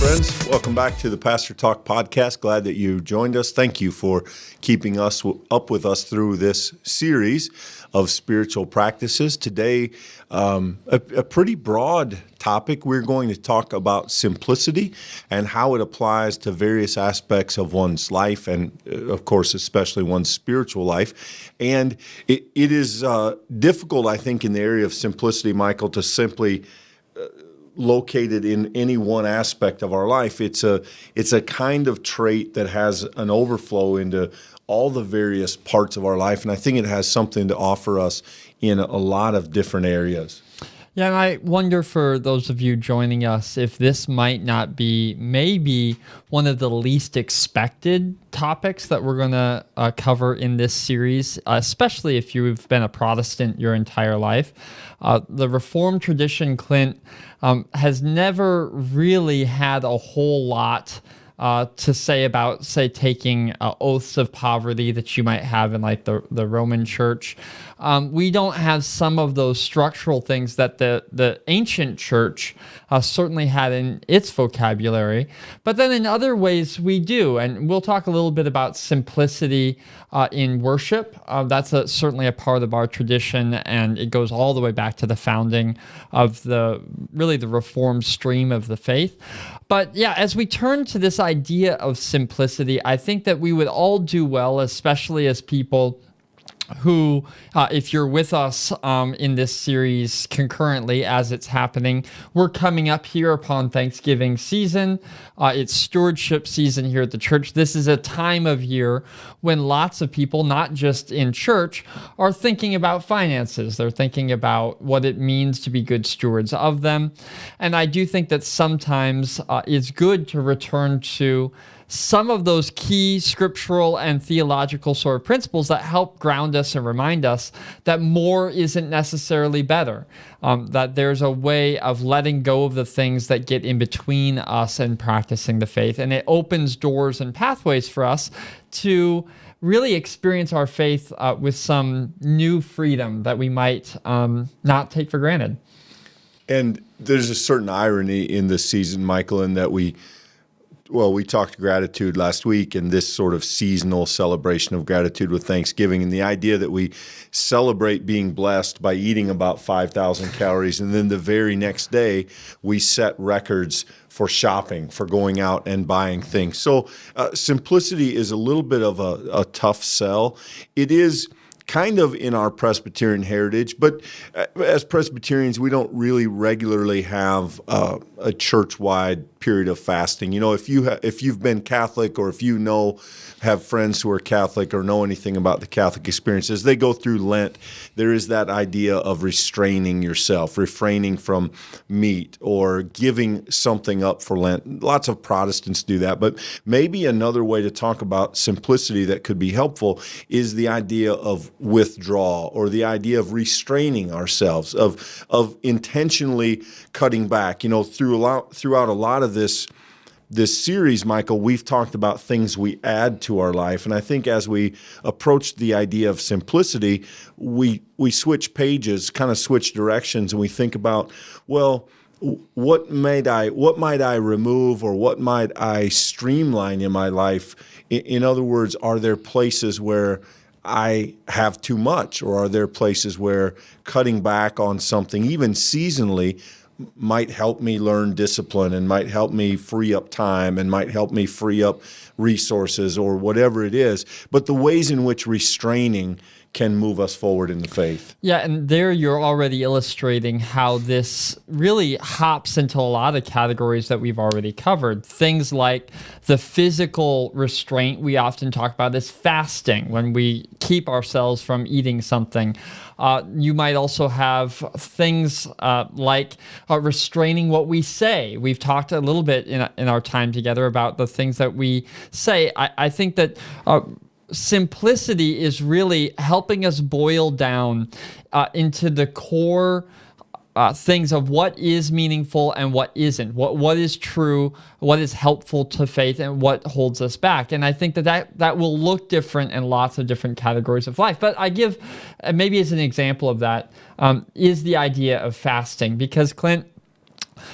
friends. Welcome back to the Pastor Talk podcast. Glad that you joined us. Thank you for keeping us up with us through this series of spiritual practices. Today, a pretty broad topic. We're going to talk about simplicity and how it applies to various aspects of one's life and, of course, especially one's spiritual life. And it is difficult, I think, in the area of simplicity, Michael, to simply located in any one aspect of our life. It's a kind of trait that has an overflow into all the various parts of our life, and I think it has something to offer us in a lot of different areas. Yeah, and I wonder for those of you joining us if this might not be maybe one of the least expected topics that we're going to cover in this series, especially if you've been a Protestant your entire life. The Reformed tradition, Clint, has never really had a whole lot to say about, say, taking oaths of poverty that you might have in like the Roman Church. We don't have some of those structural things that the ancient church certainly had in its vocabulary. But then in other ways we do, and we'll talk a little bit about simplicity in worship. That's certainly a part of our tradition, and it goes all the way back to the founding of the Reformed stream of the faith. But yeah, as we turn to this idea of simplicity, I think that we would all do well, especially as people who, if you're with us in this series concurrently as it's happening, we're coming up here upon Thanksgiving season. It's stewardship season here at the church. This is a time of year when lots of people, not just in church, are thinking about finances. They're thinking about what it means to be good stewards of them. And I do think that sometimes it's good to return to some of those key scriptural and theological sort of principles that help ground us and remind us that more isn't necessarily better, that there's a way of letting go of the things that get in between us and practicing the faith. And it opens doors and pathways for us to really experience our faith with some new freedom that we might not take for granted. And there's a certain irony in this season, Michael, in that we talked gratitude last week and this sort of seasonal celebration of gratitude with Thanksgiving, and the idea that we celebrate being blessed by eating about 5,000 calories, and then the very next day we set records for shopping, for going out and buying things. So simplicity is a little bit of a tough sell. It is kind of in our Presbyterian heritage, but as Presbyterians, we don't really regularly have a church-wide period of fasting. You know, if you've been Catholic, or if have friends who are Catholic or know anything about the Catholic experience, as they go through Lent, there is that idea of restraining yourself, refraining from meat, or giving something up for Lent. Lots of Protestants do that, but maybe another way to talk about simplicity that could be helpful is the idea of withdrawal, or the idea of restraining ourselves, of intentionally cutting back. You know, throughout a lot of this series, Michael, we've talked about things we add to our life. And I think as we approach the idea of simplicity, we switch pages, kind of switch directions, and we think about, well, what might I remove, or what might I streamline in my life? In other words, are there places where I have too much, or are there places where cutting back on something, even seasonally, might help me learn discipline, and might help me free up time, and might help me free up resources, or whatever it is. But the ways in which restraining can move us forward in the faith. Yeah, and there you're already illustrating how this really hops into a lot of categories that we've already covered. Things like the physical restraint we often talk about is fasting, when we keep ourselves from eating something. You might also have things like restraining what we say. We've talked a little bit in our time together about the things that we say. I think that simplicity is really helping us boil down into the core things of what is meaningful and what isn't, what is true, what is helpful to faith, and what holds us back. And I think that will look different in lots of different categories of life. But I give, maybe as an example of that, is the idea of fasting. Because, Clint,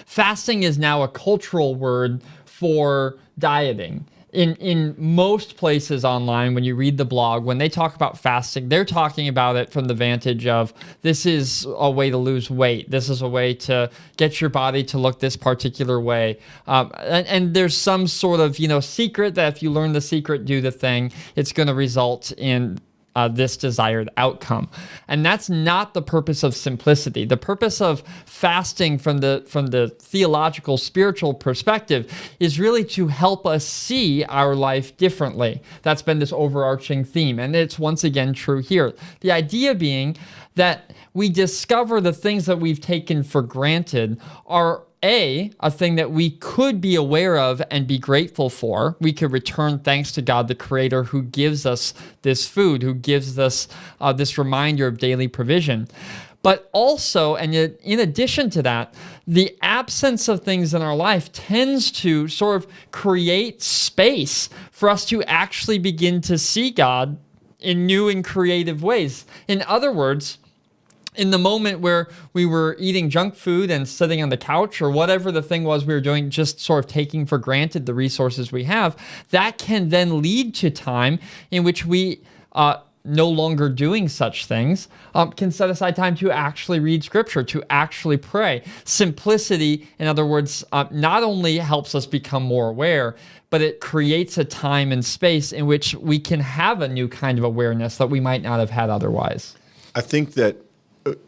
Fasting is now a cultural word for dieting. In most places online, when you read the blog, when they talk about fasting, they're talking about it from the vantage of this is a way to lose weight. This is a way to get your body to look this particular way. And there's some sort of, secret that if you learn the secret, do the thing, it's going to result in this desired outcome. And that's not the purpose of simplicity. The purpose of fasting from the theological, spiritual perspective is really to help us see our life differently. That's been this overarching theme. And it's once again true here. The idea being that we discover the things that we've taken for granted are a thing that we could be aware of and be grateful for. We could return thanks to God, the Creator, who gives us this food, who gives us this reminder of daily provision. But also, and in addition to that, the absence of things in our life tends to sort of create space for us to actually begin to see God in new and creative ways. In other words, in the moment where we were eating junk food and sitting on the couch or whatever the thing was we were doing, just sort of taking for granted the resources we have, that can then lead to time in which we no longer doing such things, can set aside time to actually read scripture, to actually pray. Simplicity, in other words, not only helps us become more aware, but it creates a time and space in which we can have a new kind of awareness that we might not have had otherwise. I think that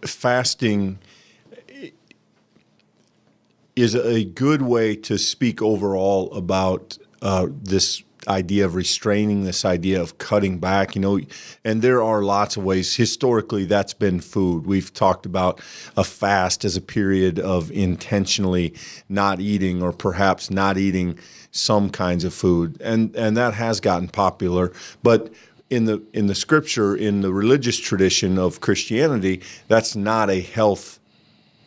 fasting is a good way to speak overall about this idea of restraining, this idea of cutting back, and there are lots of ways. Historically, that's been food. We've talked about a fast as a period of intentionally not eating or perhaps not eating some kinds of food, and that has gotten popular, but in the scripture, in the religious tradition of Christianity, that's not a health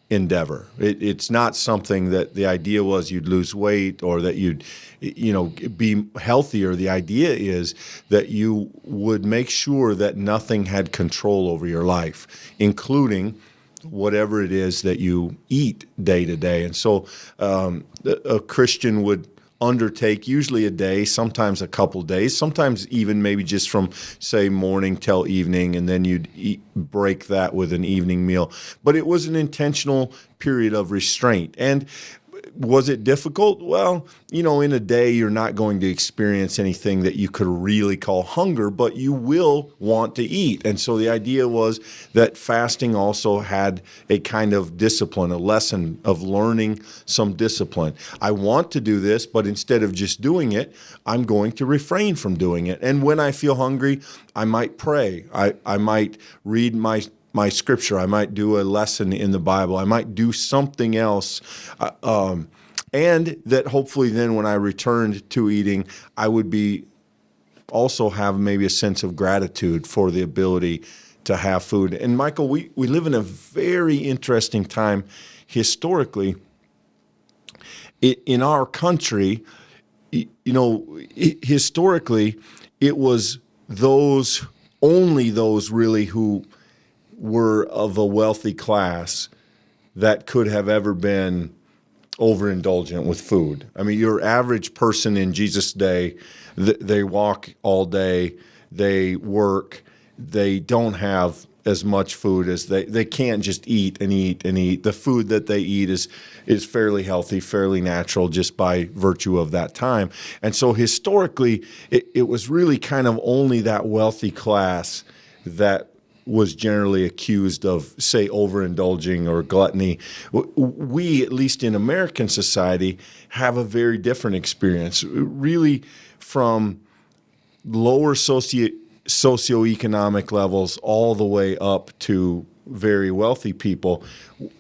endeavor. It's not something that the idea was you'd lose weight or that you'd be healthier. The idea is that you would make sure that nothing had control over your life, including whatever it is that you eat day to day. And so a Christian would undertake usually a day, sometimes a couple days, sometimes even maybe just from, say, morning till evening, and then you'd break that with an evening meal. But it was an intentional period of restraint. And was it difficult? Well, in a day, you're not going to experience anything that you could really call hunger, but you will want to eat. And so the idea was that fasting also had a kind of discipline, a lesson of learning some discipline. I want to do this, but instead of just doing it, I'm going to refrain from doing it. And when I feel hungry, I might pray. I might read my scripture. I might do a lesson in the Bible. I might do something else. And that hopefully then when I returned to eating, I would also have maybe a sense of gratitude for the ability to have food. And Michael, we live in a very interesting time historically in our country. Historically, it was only those really who were of a wealthy class that could have ever been overindulgent with food. I mean, your average person in Jesus' day, they walk all day, they work, they don't have as much food as they can't just eat and eat and eat. The food that they eat is fairly healthy, fairly natural just by virtue of that time. And so historically, it was really kind of only that wealthy class that was generally accused of, say, overindulging or gluttony. We, at least in American society, have a very different experience, really from lower socioeconomic levels all the way up to very wealthy people.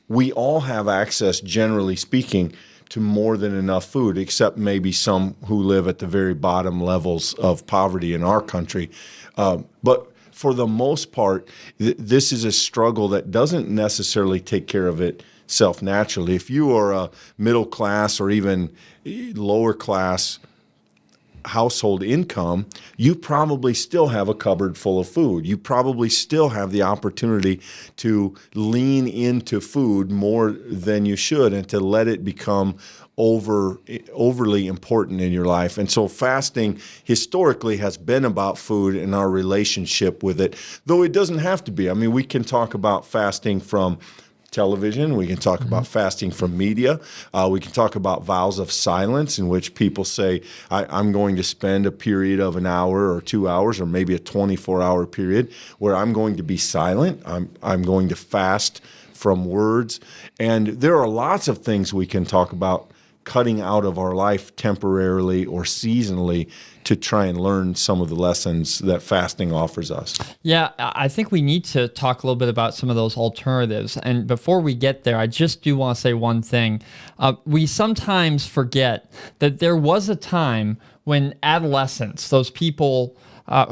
We all have access, generally speaking, to more than enough food, except maybe some who live at the very bottom levels of poverty in our country. But for the most part, this is a struggle that doesn't necessarily take care of itself naturally. If you are a middle class or even lower class household income, you probably still have a cupboard full of food. You probably still have the opportunity to lean into food more than you should and to let it become overly important in your life. And so fasting historically has been about food and our relationship with it, though it doesn't have to be. I mean, we can talk about fasting from television. We can talk about fasting from media. We can talk about vows of silence in which people say, I'm going to spend a period of an hour or 2 hours or maybe a 24-hour period where I'm going to be silent. I'm going to fast from words. And there are lots of things we can talk about cutting out of our life temporarily or seasonally to try and learn some of the lessons that fasting offers us. Yeah, I think we need to talk a little bit about some of those alternatives. And before we get there, I just do want to say one thing. We sometimes forget that there was a time when adolescents, those people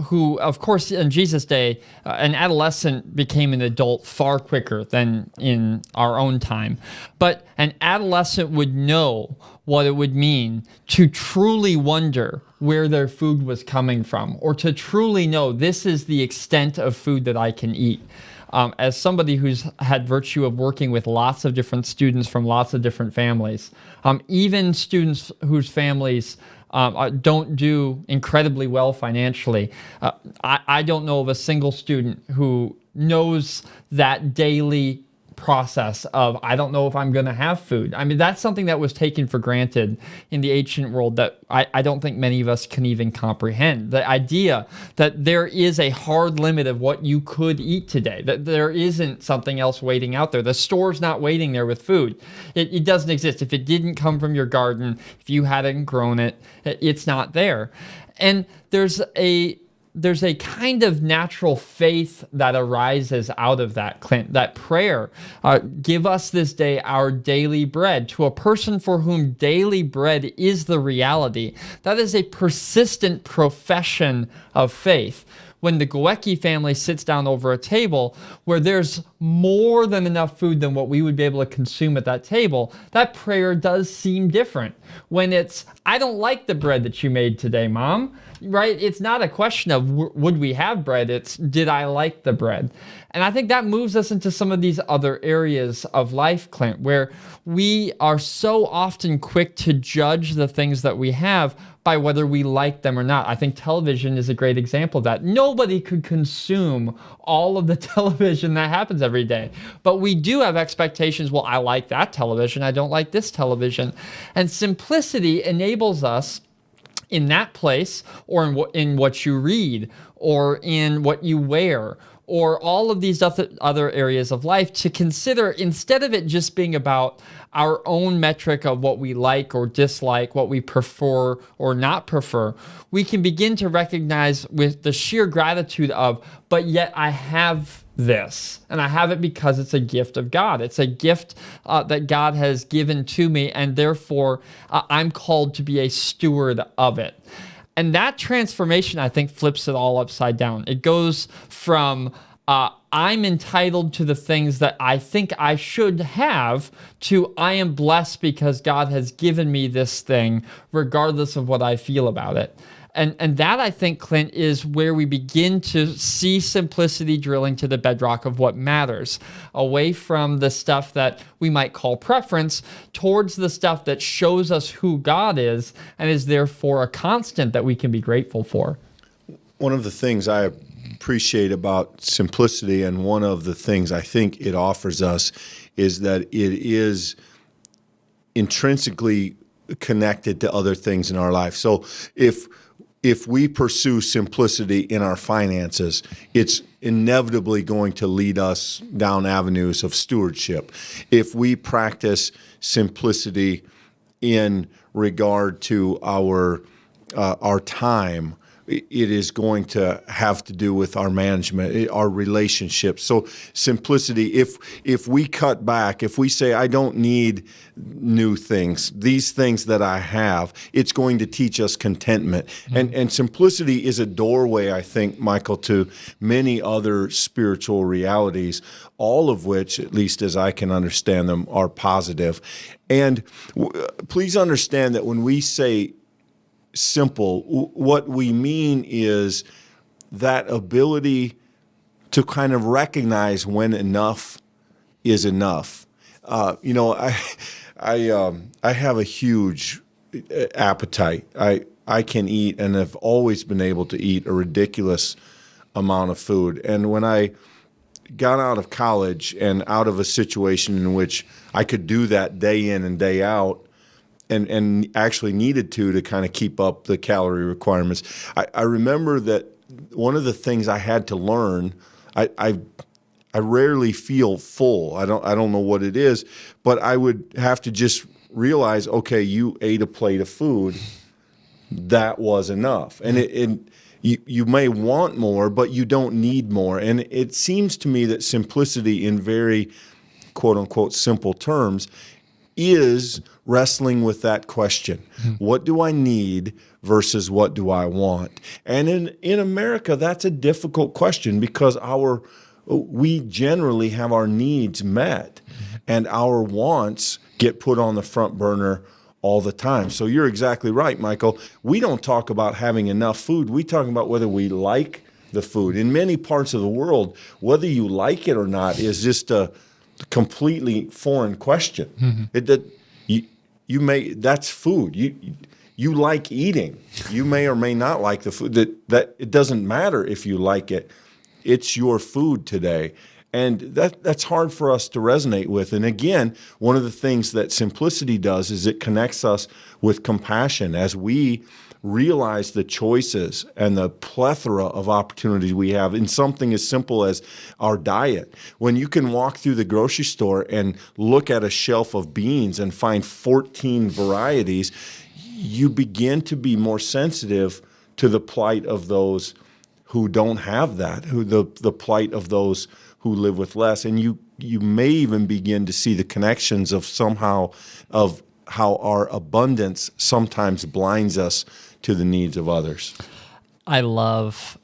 who, of course, in Jesus' day, an adolescent became an adult far quicker than in our own time. But an adolescent would know what it would mean to truly wonder where their food was coming from, or to truly know this is the extent of food that I can eat. As somebody who's had virtue of working with lots of different students from lots of different families, even students whose families don't do incredibly well financially. I don't know of a single student who knows that daily process of, I don't know if I'm going to have food. I mean, that's something that was taken for granted in the ancient world that I don't think many of us can even comprehend. The idea that there is a hard limit of what you could eat today, that there isn't something else waiting out there. The store's not waiting there with food. It doesn't exist. If it didn't come from your garden, if you hadn't grown it, it's not there. And there's a kind of natural faith that arises out of that, Clint, that prayer. Give us this day our daily bread. To a person for whom daily bread is the reality, that is a persistent profession of faith. When the Goecki family sits down over a table where there's more than enough food than what we would be able to consume at that table, that prayer does seem different. When it's, I don't like the bread that you made today, Mom, right? It's not a question of would we have bread, it's did I like the bread? And I think that moves us into some of these other areas of life, Clint, where we are so often quick to judge the things that we have by whether we like them or not. I think television is a great example of that. Nobody could consume all of the television that happens every day. But we do have expectations. Well, I like that television. I don't like this television. And simplicity enables us in that place, or in what you read, or in what you wear, or all of these other areas of life, to consider, instead of it just being about our own metric of what we like or dislike, what we prefer or not prefer, we can begin to recognize with the sheer gratitude of, but yet I have this, and I have it because it's a gift of God. It's a gift that God has given to me, and therefore I'm called to be a steward of it. And that transformation, I think, flips it all upside down. It goes from I'm entitled to the things that I think I should have to I am blessed because God has given me this thing, regardless of what I feel about it. And that, I think, Clint, is where we begin to see simplicity drilling to the bedrock of what matters, away from the stuff that we might call preference, towards the stuff that shows us who God is and is therefore a constant that we can be grateful for. One of the things I appreciate about simplicity, and one of the things I think it offers us, is that it is intrinsically connected to other things in our life. So if we pursue simplicity in our finances, it's inevitably going to lead us down avenues of stewardship. If we practice simplicity in regard to our time, it is going to have to do with our management, our relationships. So simplicity, if we cut back, if we say, I don't need new things, these things that I have, it's going to teach us contentment. Mm-hmm. And simplicity is a doorway, I think, Michael, to many other spiritual realities, all of which, at least as I can understand them, are positive. And please understand that when we say simple. What we mean is that ability to kind of recognize when enough is enough. I have a huge appetite. I can eat and have always been able to eat a ridiculous amount of food. And when I got out of college and out of a situation in which I could do that day in and day out, and actually needed to kind of keep up the calorie requirements, I remember that one of the things I had to learn, I rarely feel full. I don't know what it is, but I would have to just realize, okay, you ate a plate of food, that was enough. And you may want more, but you don't need more. And it seems to me that simplicity, in very quote unquote simple terms, is wrestling with that question. What do I need versus what do I want? And in America, that's a difficult question because we generally have our needs met and our wants get put on the front burner all the time. So you're exactly right, Michael. We don't talk about having enough food. We talk about whether we like the food. In many parts of the world, whether you like it or not is just a completely foreign question. That's food. You like eating. You may or may not like the food. That it doesn't matter if you like it. It's your food today. And that's hard for us to resonate with. And again, one of the things that simplicity does is it connects us with compassion as we realize the choices and the plethora of opportunities we have in something as simple as our diet. When you can walk through the grocery store and look at a shelf of beans and find 14 varieties, you begin to be more sensitive to the plight of those who don't have that, the plight of those who live with less. And you may even begin to see the connections of how our abundance sometimes blinds us to the needs of others. I love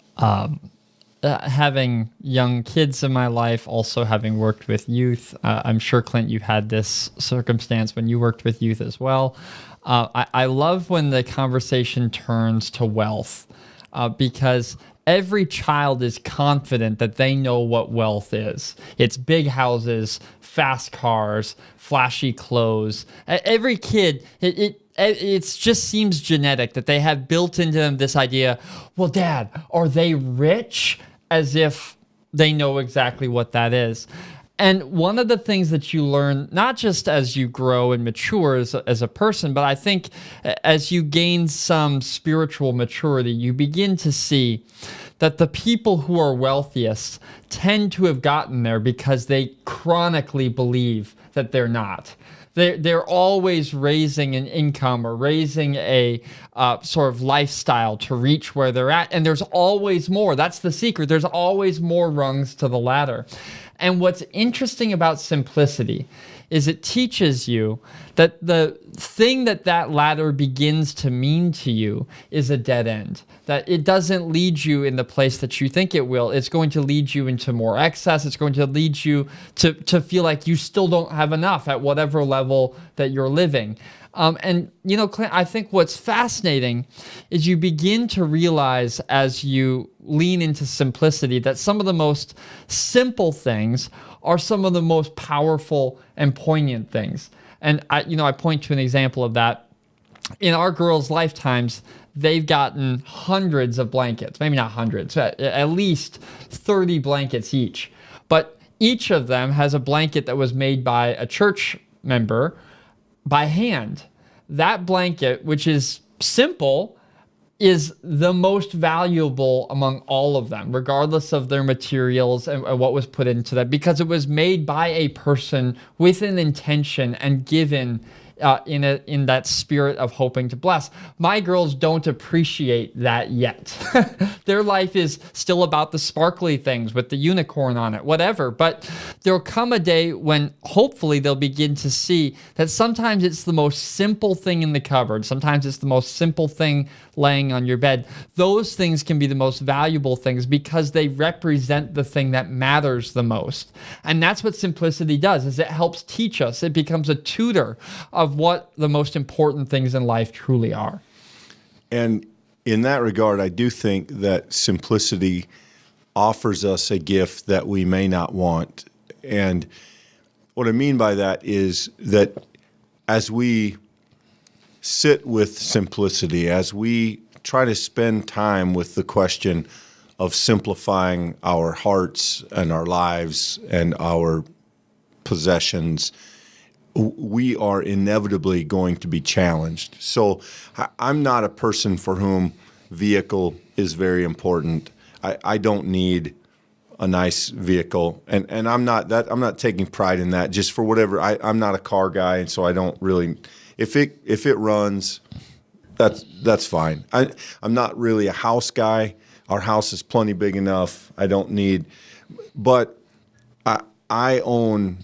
having young kids in my life, also having worked with youth. I'm sure, Clint, you had this circumstance when you worked with youth as well. I love when the conversation turns to wealth because every child is confident that they know what wealth is. It's big houses, fast cars, flashy clothes. Every kid, it just seems genetic that they have built into them this idea, well, Dad, are they rich? As if they know exactly what that is. And one of the things that you learn, not just as you grow and mature as a person, but I think as you gain some spiritual maturity, you begin to see that the people who are wealthiest tend to have gotten there because they chronically believe that they're not. They're always raising an income or raising a sort of lifestyle to reach where they're at. And there's always more. That's the secret. There's always more rungs to the ladder. And what's interesting about simplicity is it teaches you that the thing that ladder begins to mean to you is a dead end. That it doesn't lead you in the place that you think it will. It's going to lead you into more excess. It's going to lead you to feel like you still don't have enough at whatever level that you're living. And, Clint, I think what's fascinating is you begin to realize as you lean into simplicity that some of the most simple things are some of the most powerful and poignant things. And I point to an example of that. In our girls' lifetimes, they've gotten hundreds of blankets, maybe not hundreds, at least 30 blankets each. But each of them has a blanket that was made by a church member by hand. That blanket, which is simple, is the most valuable among all of them, regardless of their materials and what was put into that, because it was made by a person with an intention and given in that spirit of hoping to bless. My girls don't appreciate that yet. Their life is still about the sparkly things with the unicorn on it, whatever. But there'll come a day when hopefully they'll begin to see that sometimes it's the most simple thing in the cupboard. Sometimes it's the most simple thing laying on your bed. Those things can be the most valuable things because they represent the thing that matters the most. And that's what simplicity does, is it helps teach us. It becomes a tutor of what the most important things in life truly are. And in that regard, I do think that simplicity offers us a gift that we may not want. And what I mean by that is that as we sit with simplicity, as we try to spend time with the question of simplifying our hearts and our lives and our possessions, we are inevitably going to be challenged. So I'm not a person for whom vehicle is very important. I don't need a nice vehicle, and I'm not taking pride in that. Just for whatever, I'm not a car guy, and so I don't really. If it runs, that's fine. I'm not really a house guy. Our house is plenty big enough. I don't need, but I own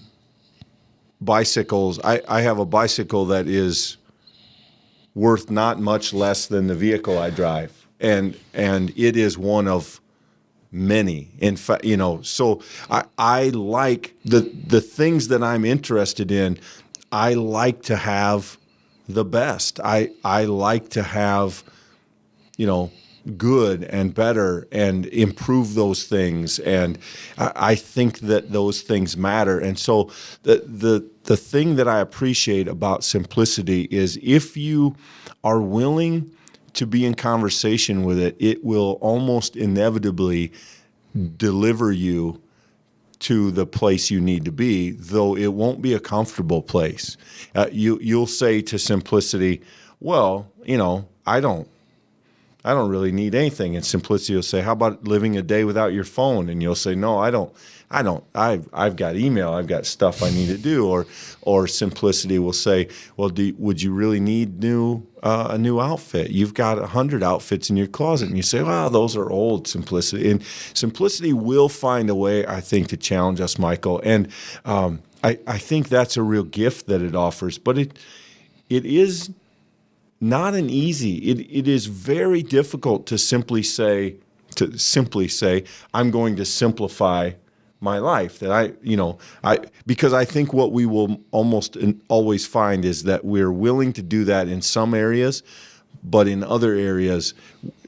bicycles. I have a bicycle that is worth not much less than the vehicle I drive, and it is one of many. In fact, so I like the things that I'm interested in. I like to have the best. I like to have, good and better and improve those things. And I think that those things matter. And so the thing that I appreciate about simplicity is if you are willing to be in conversation with it, it will almost inevitably deliver you to the place you need to be, though it won't be a comfortable place. You'll say to simplicity, well, I don't really need anything. And simplicity will say, how about living a day without your phone? And you'll say, no, I don't. I've got email. I've got stuff I need to do. Or simplicity will say, well, would you really need a new outfit? You've got 100 outfits in your closet. And you say, well, those are old. Simplicity. And simplicity will find a way, I think, to challenge us, Michael. And I think that's a real gift that it offers. But it is not an easy. It is very difficult to simply say, I'm going to simplify my life. Because I think what we will almost always find is that we're willing to do that in some areas, but in other areas,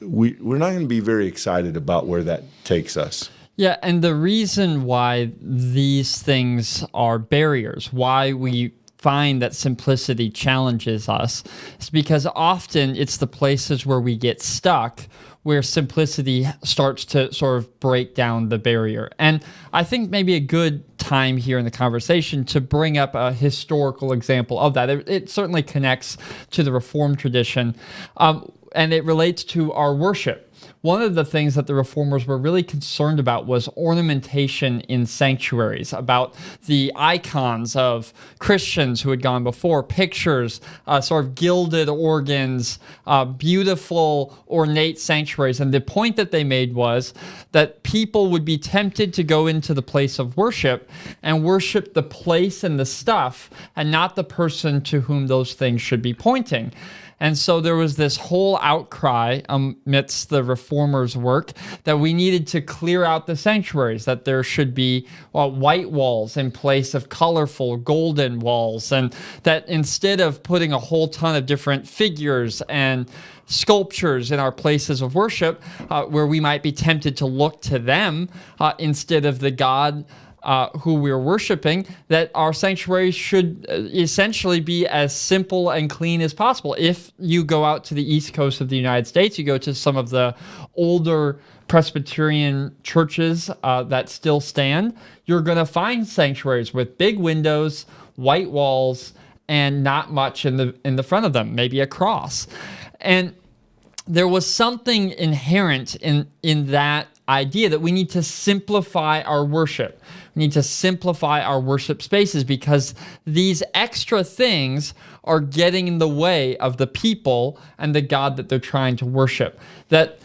we're not going to be very excited about where that takes us. Yeah, and the reason why these things are barriers, why we find that simplicity challenges us, is because often it's the places where we get stuck where simplicity starts to sort of break down the barrier. And I think maybe a good time here in the conversation to bring up a historical example of that. It certainly connects to the Reformed tradition, and it relates to our worship. One of the things that the Reformers were really concerned about was ornamentation in sanctuaries, about the icons of Christians who had gone before, pictures, sort of gilded organs, beautiful, ornate sanctuaries. And the point that they made was that people would be tempted to go into the place of worship and worship the place and the stuff, and not the person to whom those things should be pointing. And so there was this whole outcry amidst the Reformers' work that we needed to clear out the sanctuaries, that there should be white walls in place of colorful golden walls, and that instead of putting a whole ton of different figures and sculptures in our places of worship, where we might be tempted to look to them instead of the God who we're worshiping, that our sanctuary should essentially be as simple and clean as possible. If you go out to the East Coast of the United States, you go to some of the older Presbyterian churches that still stand, you're going to find sanctuaries with big windows, white walls, and not much in the front of them, maybe a cross. And there was something inherent in that idea that we need to simplify our worship. We need to simplify our worship spaces because these extra things are getting in the way of the people and the God that they're trying to worship. That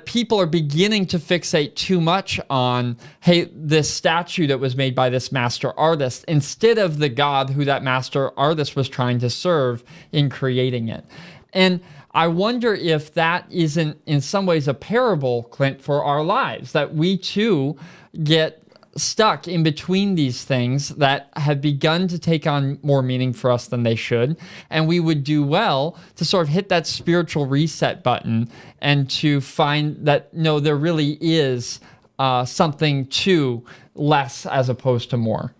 people are beginning to fixate too much on, hey, this statue that was made by this master artist, instead of the God who that master artist was trying to serve in creating it. And I wonder if that isn't in some ways a parable, Clint, for our lives, that we too get stuck in between these things that have begun to take on more meaning for us than they should. And we would do well to sort of hit that spiritual reset button and to find that, no, there really is something to less as opposed to more.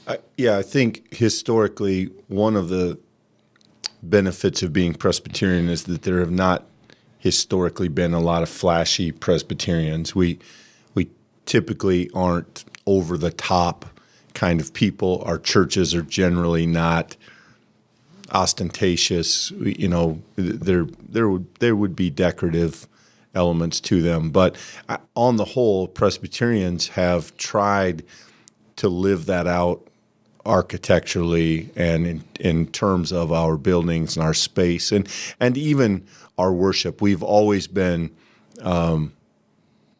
I think historically, one of the benefits of being Presbyterian is that there have not historically been a lot of flashy Presbyterians. We typically aren't over the top kind of people. Our churches are generally not ostentatious. There would be decorative elements to them, but on the whole, Presbyterians have tried to live that out architecturally and in terms of our buildings and our space and even our worship. We've always been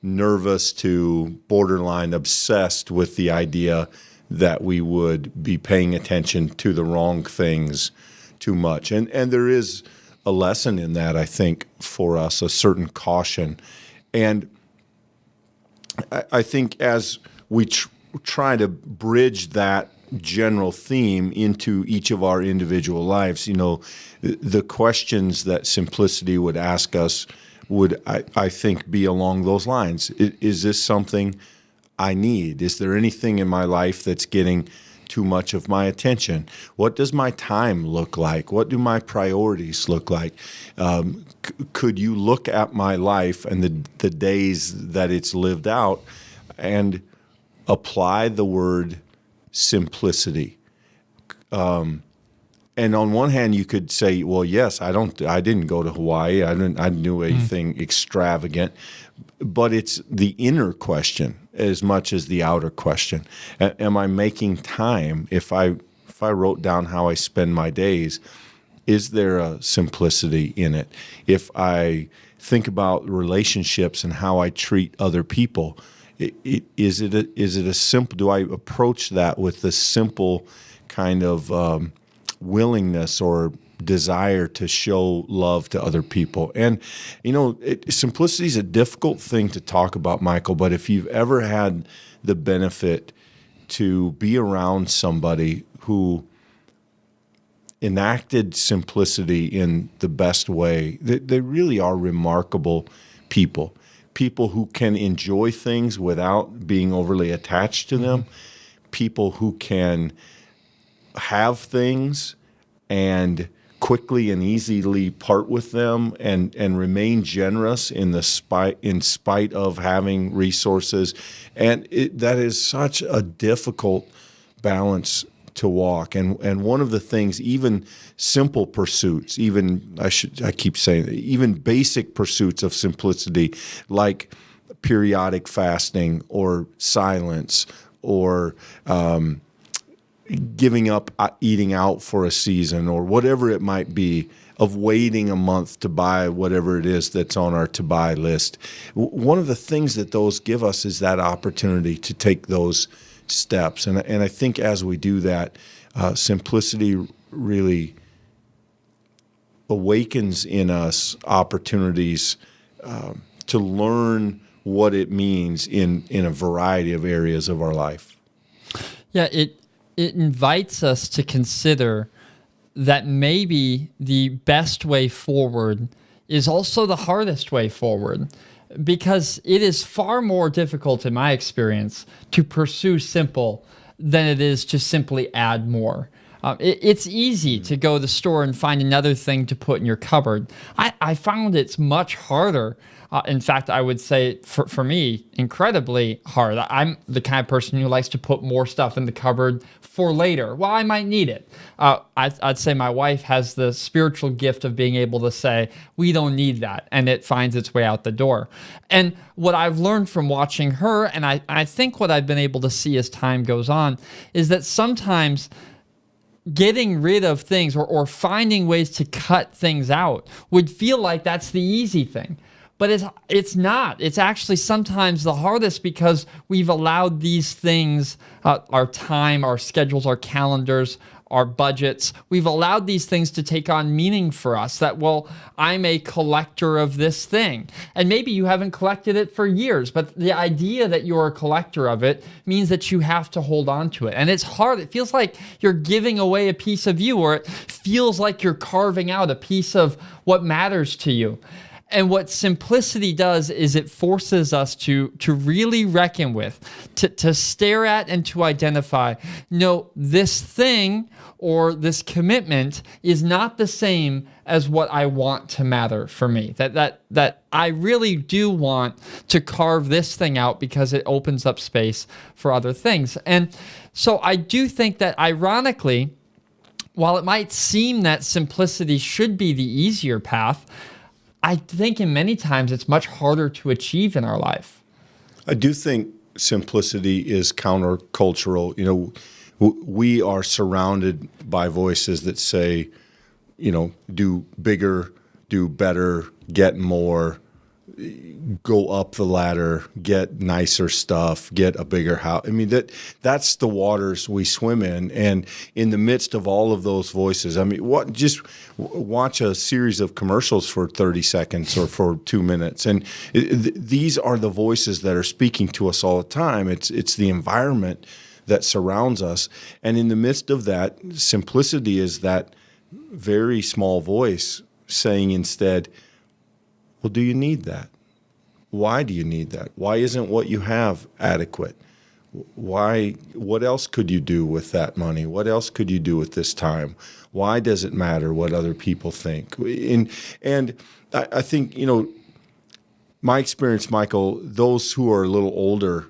nervous to borderline obsessed with the idea that we would be paying attention to the wrong things too much. And there is a lesson in that, I think, for us, a certain caution. And I think as we try to bridge that general theme into each of our individual lives, the questions that simplicity would ask us would, I think, be along those lines. Is this something I need? Is there anything in my life that's getting too much of my attention? What does my time look like? What do my priorities look like? Could you look at my life and the days that it's lived out and apply the word simplicity? And on one hand, you could say, well, yes, I didn't go to Hawaii. I didn't do anything extravagant. But it's the inner question as much as the outer question. Am I making time? If I wrote down how I spend my days, is there a simplicity in it? If I think about relationships and how I treat other people, is it a simple? Do I approach that with a simple kind of willingness or desire to show love to other people? And simplicity is a difficult thing to talk about, Michael. But if you've ever had the benefit to be around somebody who enacted simplicity in the best way, they really are remarkable people. People who can enjoy things without being overly attached to them. People who can have things and quickly and easily part with them and remain generous in spite of having resources. And that is such a difficult balance to walk. And one of the things, even simple pursuits, even basic pursuits of simplicity, like periodic fasting or silence or giving up eating out for a season or whatever it might be, of waiting a month to buy whatever it is that's on our to-buy list. One of the things that those give us is that opportunity to take those steps. And I think as we do that, simplicity really awakens in us opportunities to learn what it means in a variety of areas of our life. Yeah, it invites us to consider that maybe the best way forward is also the hardest way forward, because it is far more difficult, in my experience, to pursue simple than it is to simply add more. It's easy to go to the store and find another thing to put in your cupboard. I found it's much harder. In fact, I would say for me, incredibly hard. I'm the kind of person who likes to put more stuff in the cupboard for later. Well, I might need it. I'd say my wife has the spiritual gift of being able to say, we don't need that, and it finds its way out the door. And what I've learned from watching her, and I think what I've been able to see as time goes on, is that sometimes getting rid of things or finding ways to cut things out would feel like that's the easy thing. But it's not. It's actually sometimes the hardest because we've allowed these things, our time, our schedules, our calendars, our budgets. We've allowed these things to take on meaning for us that, well, I'm a collector of this thing. And maybe you haven't collected it for years, but the idea that you're a collector of it means that you have to hold on to it. And it's hard. It feels like you're giving away a piece of you, or it feels like you're carving out a piece of what matters to you. And what simplicity does is it forces us to really reckon with, to stare at and to identify, no, this thing or this commitment is not the same as what I want to matter for me. That I really do want to carve this thing out because it opens up space for other things. And so I do think that, ironically, while it might seem that simplicity should be the easier path, I think in many times it's much harder to achieve in our life. I do think simplicity is countercultural. You know, we are surrounded by voices that say, you know, do bigger, do better, get more, go up the ladder, get nicer stuff, get a bigger house. I mean, that's the waters we swim in. And in the midst of all of those voices, I mean, just watch a series of commercials for 30 seconds or for 2 minutes. And these are the voices that are speaking to us all the time. It's the environment that surrounds us. And in the midst of that, simplicity is that very small voice saying instead, well, do you need that? Why do you need that? Why isn't what you have adequate? What else could you do with that money? What else could you do with this time? Why does it matter what other people think? And I think, you know, my experience, Michael, those who are a little older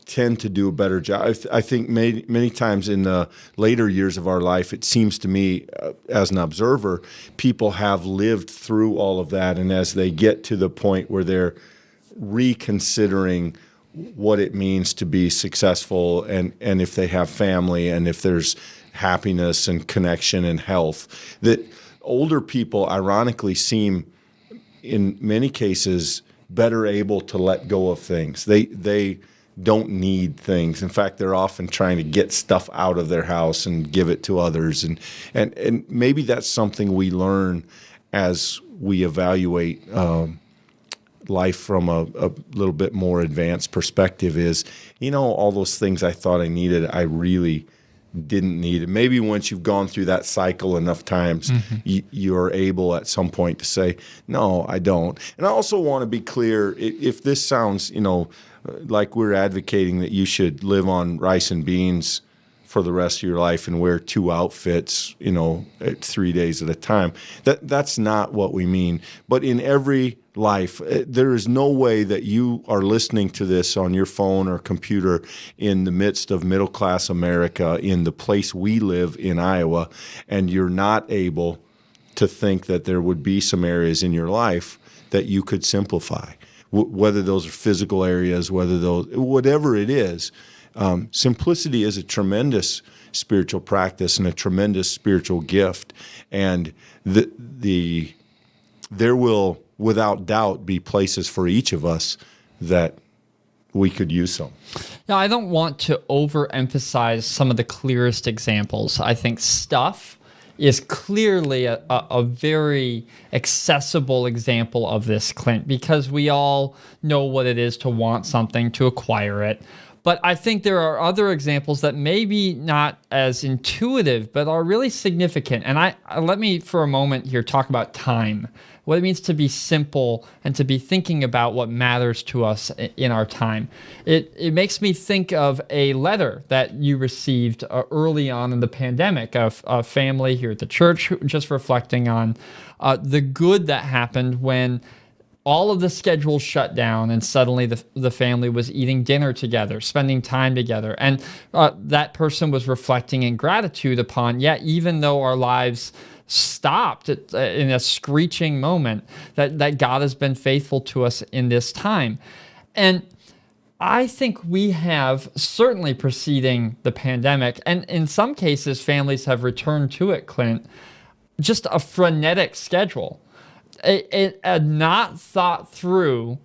tend to do a better job. I think many times in the later years of our life, it seems to me, as an observer, people have lived through all of that, and as they get to the point where they're reconsidering what it means to be successful, and if they have family, and if there's happiness and connection and health, that older people ironically seem, in many cases, better able to let go of things. They don't need things. In fact, they're often trying to get stuff out of their house and give it to others. And maybe that's something we learn as we evaluate life from a little bit more advanced perspective is, you know, all those things I thought I needed, I really didn't need it. Maybe once you've gone through that cycle enough times, you're able at some point to say, no, I don't. And I also want to be clear, if this sounds, you know, like we're advocating that you should live on rice and beans for the rest of your life and wear 2 outfits, you know, 3 days at a time. That's not what we mean. But in every life, there is no way that you are listening to this on your phone or computer in the midst of middle-class America, in the place we live in Iowa, and you're not able to think that there would be some areas in your life that you could simplify. Whether those are physical areas, whatever it is, simplicity is a tremendous spiritual practice and a tremendous spiritual gift. And there will, without doubt, be places for each of us that we could use some. Now, I don't want to overemphasize some of the clearest examples. I think stuff is clearly a very accessible example of this, Clint, because we all know what it is to want something, to acquire it. But I think there are other examples that may be not as intuitive, but are really significant. And let me for a moment here talk about time, what it means to be simple and to be thinking about what matters to us in our time. It makes me think of a letter that you received early on in the pandemic of a family here at the church, just reflecting on the good that happened when all of the schedules shut down and suddenly the family was eating dinner together, spending time together. And that person was reflecting in gratitude upon, even though our lives stopped in a screeching moment, that God has been faithful to us in this time. And I think we have, certainly preceding the pandemic, and in some cases families have returned to it, Clint, just a frenetic schedule. A not thought through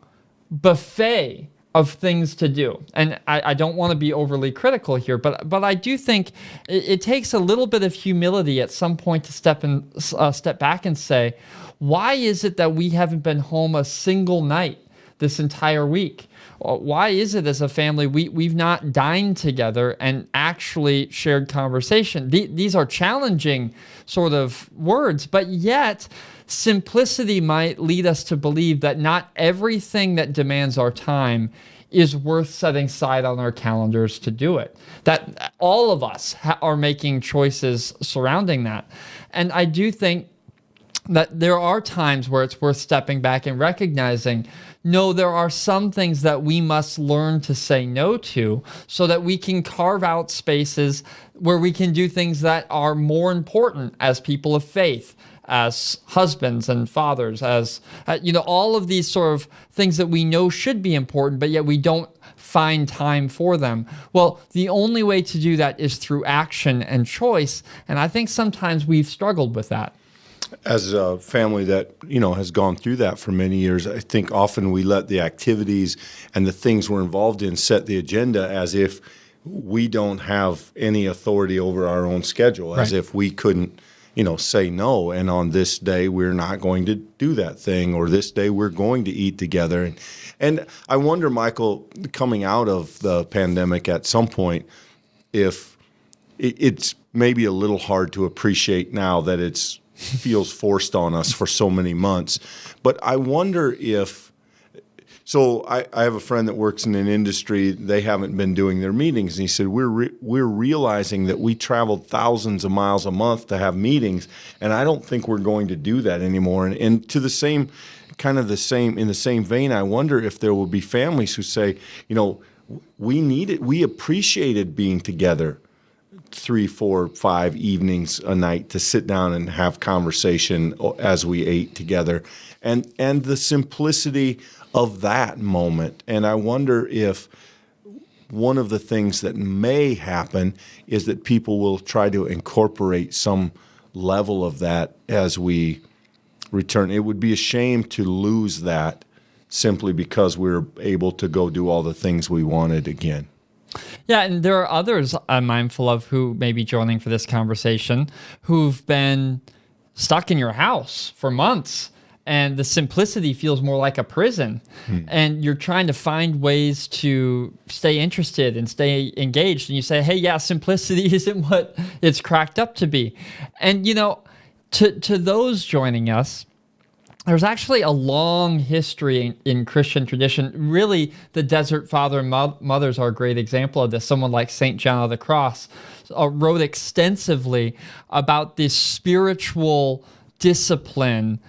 buffet of things to do. And I don't want to be overly critical here, but I do think it takes a little bit of humility at some point to step back and say, why is it that we haven't been home a single night this entire week? Why is it as a family we've not dined together and actually shared conversation? These are challenging sort of words, but yet simplicity might lead us to believe that not everything that demands our time is worth setting aside on our calendars to do it. That all of us are making choices surrounding that. And I do think that there are times where it's worth stepping back and recognizing, no, there are some things that we must learn to say no to so that we can carve out spaces where we can do things that are more important as people of faith, as husbands and fathers, as, all of these sort of things that we know should be important, but yet we don't find time for them. Well, the only way to do that is through action and choice. And I think sometimes we've struggled with that. As a family that, has gone through that for many years, I think often we let the activities and the things we're involved in set the agenda as if we don't have any authority over our own schedule, as if we couldn't, say no. And on this day, we're not going to do that thing, or this day we're going to eat together. And I wonder, Michael, coming out of the pandemic at some point, if it's maybe a little hard to appreciate now that it's feels forced on us for so many months. But I wonder if, so I have a friend that works in an industry, they haven't been doing their meetings. And he said, we're realizing that we traveled thousands of miles a month to have meetings, and I don't think we're going to do that anymore. And to the same, in the same vein, I wonder if there will be families who say, we appreciated being together 3, 4, 5 evenings a night to sit down and have conversation as we ate together, and the simplicity of that moment. And I wonder if one of the things that may happen is that people will try to incorporate some level of that as we return. It would be a shame to lose that simply because we're able to go do all the things we wanted again. Yeah, and there are others I'm mindful of who may be joining for this conversation who've been stuck in your house for months, and the simplicity feels more like a prison. And you're trying to find ways to stay interested and stay engaged. And you say, hey, yeah, simplicity isn't what it's cracked up to be. And, to those joining us, there's actually a long history in Christian tradition. Really, the Desert Father and Mothers are a great example of this. Someone like St. John of the Cross wrote extensively about this spiritual discipline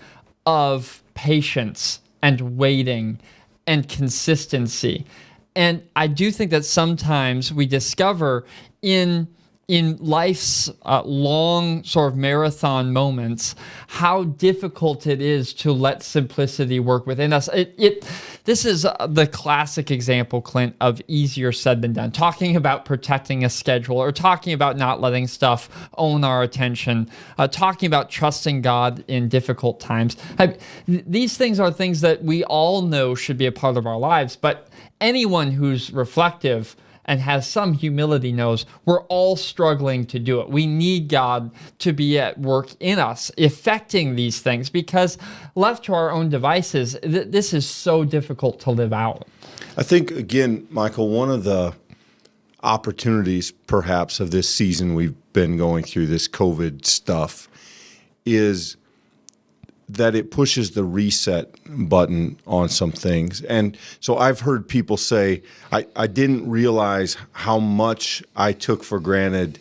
of patience and waiting and consistency. And I do think that sometimes we discover in life's long sort of marathon moments how difficult it is to let simplicity work within us. This is the classic example, Clint, of easier said than done. Talking about protecting a schedule, or talking about not letting stuff own our attention, talking about trusting God in difficult times. These things are things that we all know should be a part of our lives, but anyone who's reflective and has some humility knows we're all struggling to do it. We need God to be at work in us, effecting these things, because left to our own devices, this is so difficult to live out. I think, again, Michael, one of the opportunities perhaps of this season we've been going through, this COVID stuff, is that it pushes the reset button on some things. And so I've heard people say, I didn't realize how much I took for granted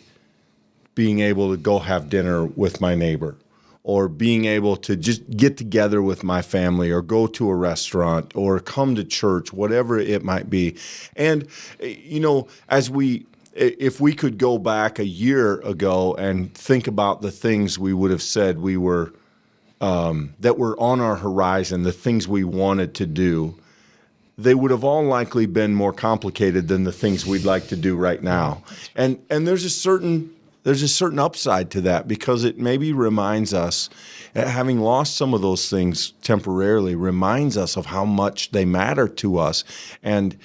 being able to go have dinner with my neighbor, or being able to just get together with my family, or go to a restaurant, or come to church, whatever it might be. And, if we could go back a year ago and think about the things we would have said we were that were on our horizon, the things we wanted to do, they would have all likely been more complicated than the things we'd like to do right now. And there's a certain there's a certain upside to that because it maybe reminds us, having lost some of those things temporarily, reminds us of how much they matter to us. And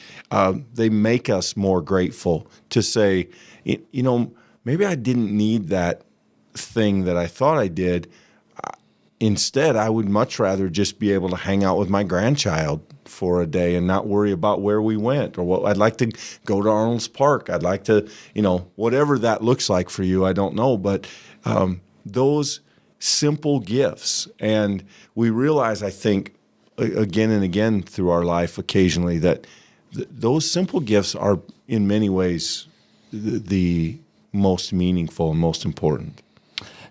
they make us more grateful to say, maybe I didn't need that thing that I thought I did. Instead, I would much rather just be able to hang out with my grandchild for a day and not worry about where we went or what. I'd like to go to Arnold's Park. I'd like to, whatever that looks like for you, I don't know. But those simple gifts. And we realize, I think, again and again through our life occasionally that those simple gifts are in many ways the most meaningful and most important.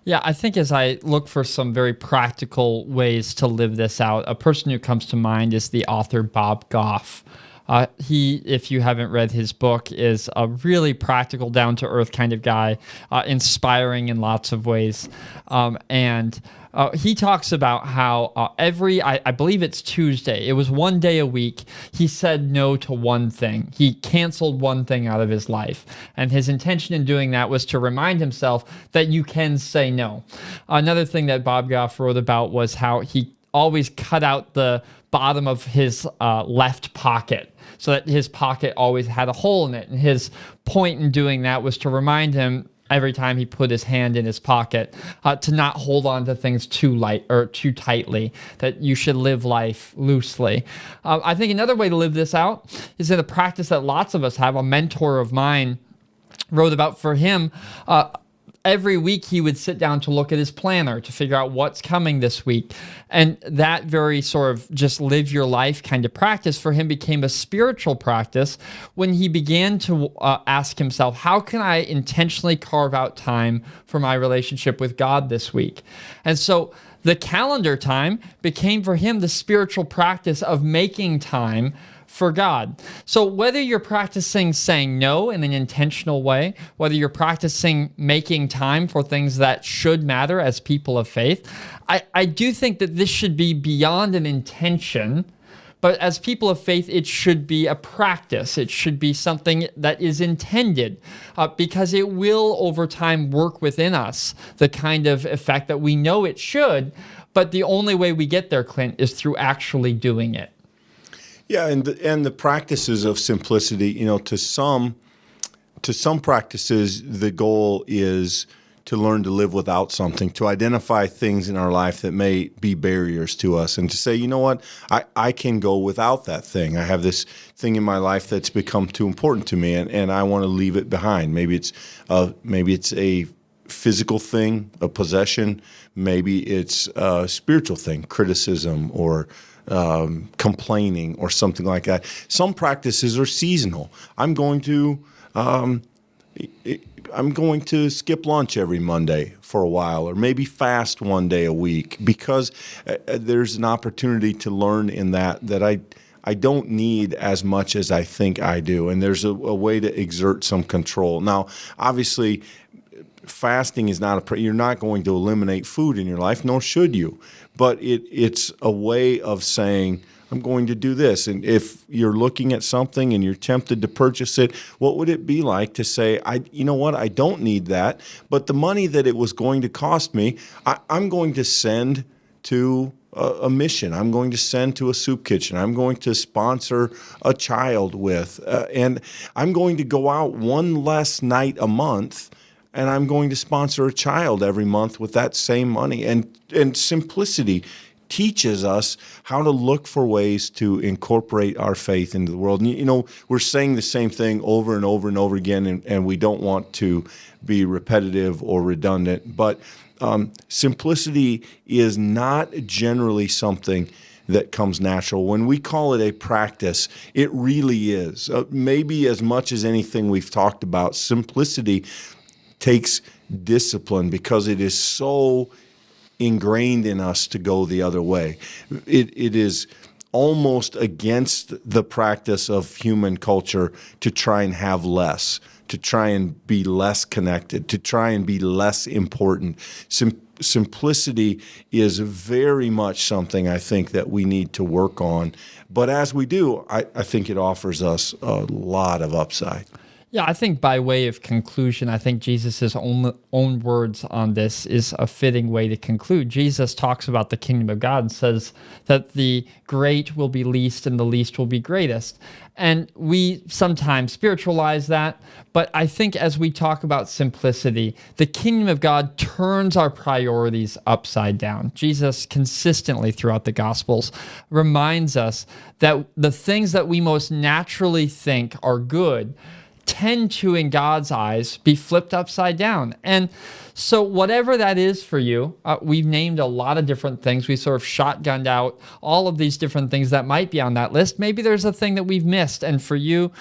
Yeah, I think as I look for some very practical ways to live this out, a person who comes to mind is the author Bob Goff. He, if you haven't read his book, is a really practical, down-to-earth kind of guy, inspiring in lots of ways. And he talks about how I believe it's Tuesday, it was one day a week, he said no to one thing. He canceled one thing out of his life. And his intention in doing that was to remind himself that you can say no. Another thing that Bob Goff wrote about was how he always cut out the bottom of his left pocket so that his pocket always had a hole in it. And his point in doing that was to remind him every time he put his hand in his pocket to not hold on to things too light or too tightly, that you should live life loosely. I think another way to live this out is in a practice that lots of us have. A mentor of mine wrote about for him, every week he would sit down to look at his planner to figure out what's coming this week. And that very sort of just live your life kind of practice for him became a spiritual practice when he began to ask himself, how can I intentionally carve out time for my relationship with God this week? And so the calendar time became for him the spiritual practice of making time for God. So whether you're practicing saying no in an intentional way, whether you're practicing making time for things that should matter as people of faith, I do think that this should be beyond an intention, but as people of faith, it should be a practice. It should be something that is intended because it will over time work within us, the kind of effect that we know it should, but the only way we get there, Clint, is through actually doing it. Yeah, and the practices of simplicity, to some practices, the goal is to learn to live without something, to identify things in our life that may be barriers to us, and to say, you know what, I can go without that thing. I have this thing in my life that's become too important to me, and I want to leave it behind. Maybe it's a physical thing, a possession. Maybe it's a spiritual thing, criticism or complaining or something like that. Some practices are seasonal. I'm going to skip lunch every Monday for a while, or maybe fast one day a week, because there's an opportunity to learn in that I don't need as much as I think I do, and there's a way to exert some control. Now, obviously, fasting is not you're not going to eliminate food in your life, nor should you. But it's a way of saying, I'm going to do this. And if you're looking at something and you're tempted to purchase it, what would it be like to say, you know what, I don't need that, but the money that it was going to cost me, I'm going to send to a mission. I'm going to send to a soup kitchen. I'm going to sponsor a child with, and I'm going to go out one less night a month, and I'm going to sponsor a child every month with that same money. And simplicity teaches us how to look for ways to incorporate our faith into the world. And, we're saying the same thing over and over and over again, and we don't want to be repetitive or redundant. But simplicity is not generally something that comes natural. When we call it a practice, it really is. Maybe as much as anything we've talked about, simplicity takes discipline because it is so ingrained in us to go the other way. It is almost against the practice of human culture to try and have less, to try and be less connected, to try and be less important. Simplicity is very much something I think that we need to work on. But as we do, I think it offers us a lot of upside. Yeah, I think by way of conclusion, I think Jesus' own words on this is a fitting way to conclude. Jesus talks about the kingdom of God and says that the great will be least and the least will be greatest. And we sometimes spiritualize that, but I think as we talk about simplicity, the kingdom of God turns our priorities upside down. Jesus consistently throughout the Gospels reminds us that the things that we most naturally think are good tend to, in God's eyes, be flipped upside down. And so whatever that is for you, we've named a lot of different things. We sort of shotgunned out all of these different things that might be on that list. Maybe there's a thing that we've missed, and for you,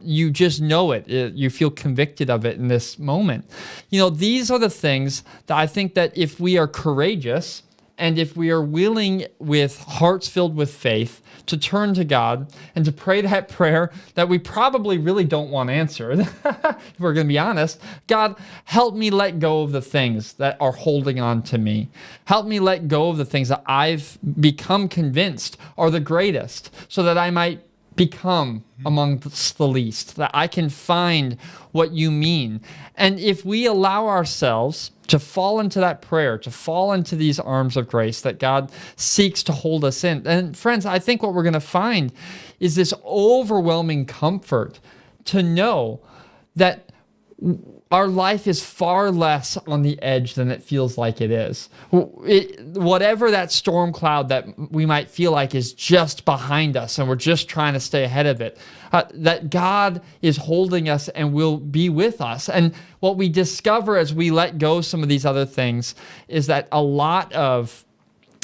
you just know it. You feel convicted of it in this moment. These are the things that I think that if we are courageous, and if we are willing with hearts filled with faith to turn to God and to pray that prayer that we probably really don't want answered, if we're going to be honest, God, help me let go of the things that are holding on to me. Help me let go of the things that I've become convinced are the greatest so that I might become amongst the least, that I can find what you mean. And if we allow ourselves to fall into that prayer, to fall into these arms of grace that God seeks to hold us in, and friends, I think what we're going to find is this overwhelming comfort to know that our life is far less on the edge than it feels like it is. Whatever that storm cloud that we might feel like is just behind us and we're just trying to stay ahead of it, that God is holding us and will be with us. And what we discover as we let go some of these other things is that a lot of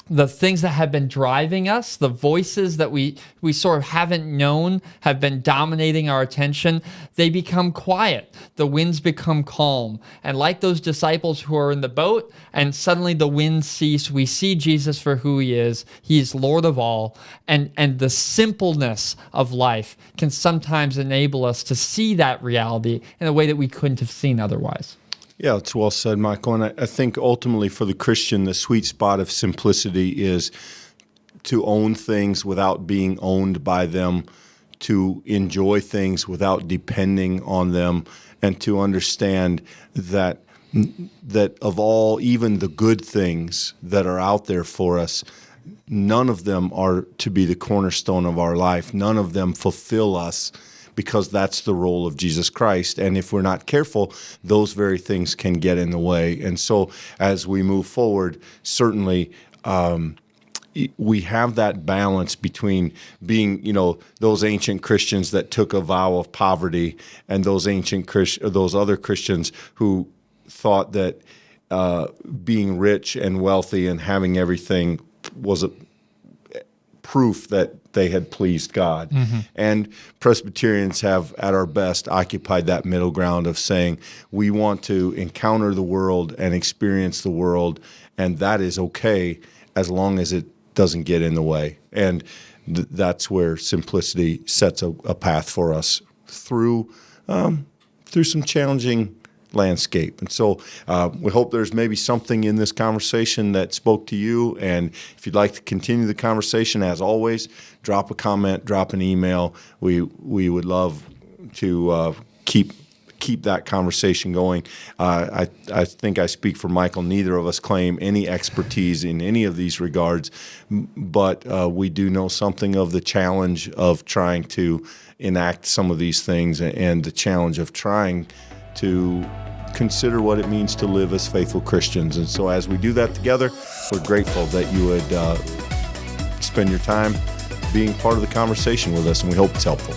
the things that have been driving us, the voices that we sort of haven't known have been dominating our attention, they become quiet. The winds become calm. And like those disciples who are in the boat, and suddenly the winds cease, we see Jesus for who he is. He is Lord of all. And the simpleness of life can sometimes enable us to see that reality in a way that we couldn't have seen otherwise. Yeah, it's well said, Michael. And I think ultimately for the Christian, the sweet spot of simplicity is to own things without being owned by them, to enjoy things without depending on them, and to understand that of all, even the good things that are out there for us, none of them are to be the cornerstone of our life. None of them fulfill us, because that's the role of Jesus Christ. And if we're not careful, those very things can get in the way. And so as we move forward, certainly we have that balance between being, those ancient Christians that took a vow of poverty and those those other Christians who thought that being rich and wealthy and having everything was a proof that they had pleased God. Mm-hmm. And Presbyterians have, at our best, occupied that middle ground of saying we want to encounter the world and experience the world, and that is okay as long as it doesn't get in the way. And that's where simplicity sets a path for us through some challenging landscape. And so we hope there's maybe something in this conversation that spoke to you. And if you'd like to continue the conversation, as always, drop a comment, drop an email. We would love to keep that conversation going. I think I speak for Michael. Neither of us claim any expertise in any of these regards, but we do know something of the challenge of trying to enact some of these things and the challenge of trying to consider what it means to live as faithful Christians. And so as we do that together, we're grateful that you would spend your time being part of the conversation with us, and we hope it's helpful.